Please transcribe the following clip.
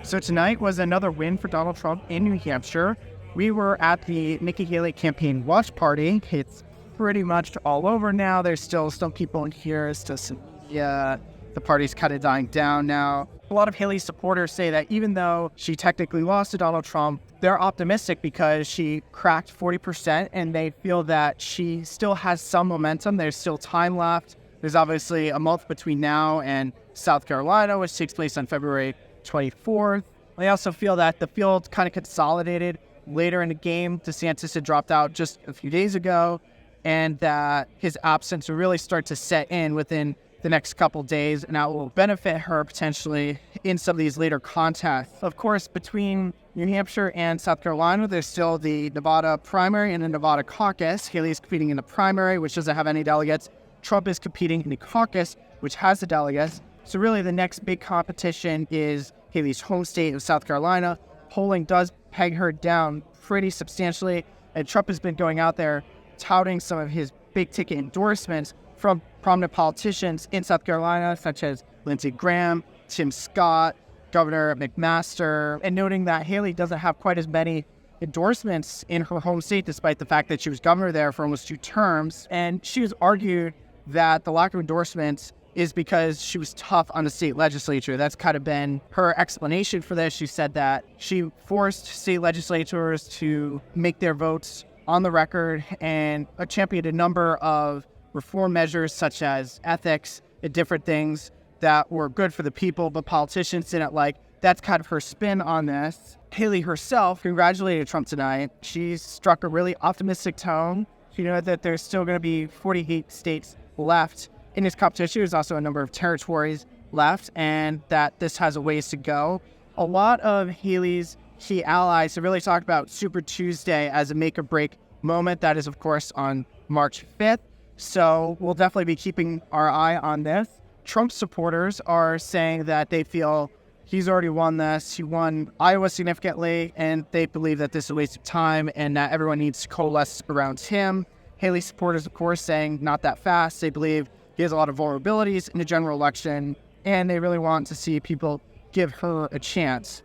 So tonight was another win for Donald Trump in New Hampshire. We were at the Nikki Haley campaign watch party. It's pretty much all over now. There's still some people in here. It's just, the party's kind of dying down now. A lot of Haley's supporters say that even though she technically lost to Donald Trump, they're optimistic because she cracked 40% and they feel that she still has some momentum. There's still time left. There's obviously a month between now and South Carolina, which takes place on February 24th. They also feel that the field kind of consolidated later in the game. DeSantis had dropped out just a few days ago, and that his absence will really start to set in within the next couple days, and that will benefit her potentially in some of these later contests. Of course, between New Hampshire and South Carolina, there's still the Nevada primary and the Nevada caucus. Haley is competing in the primary, which doesn't have any delegates. Trump is competing in the caucus, which has the delegates. So really the next big competition is Haley's home state of South Carolina. Polling does peg her down pretty substantially, and Trump has been going out there touting some of his big ticket endorsements from prominent politicians in South Carolina, such as Lindsey Graham, Tim Scott, Governor McMaster, and noting that Haley doesn't have quite as many endorsements in her home state, despite the fact that she was governor there for almost 2 terms. And she has argued that the lack of endorsements is because she was tough on the state legislature. That's kind of been her explanation for this. She said that she forced state legislators to make their votes on the record and championed a number of reform measures such as ethics and different things that were good for the people, but politicians didn't like. That's kind of her spin on this. Haley herself congratulated Trump tonight. She struck a really optimistic tone. She noted that there's still going to be 48 states left in this competition. There's also a number of territories left, and that this has a ways to go. A lot of Haley's key allies have really talked about Super Tuesday as a make or break moment. That is, of course, on March 5th. So we'll definitely be keeping our eye on this. Trump supporters are saying that they feel he's already won this. He won Iowa significantly, and they believe that this is a waste of time and that everyone needs to coalesce around him. Haley supporters, of course, saying not that fast. They believe he has a lot of vulnerabilities in the general election, and they really want to see people give her a chance.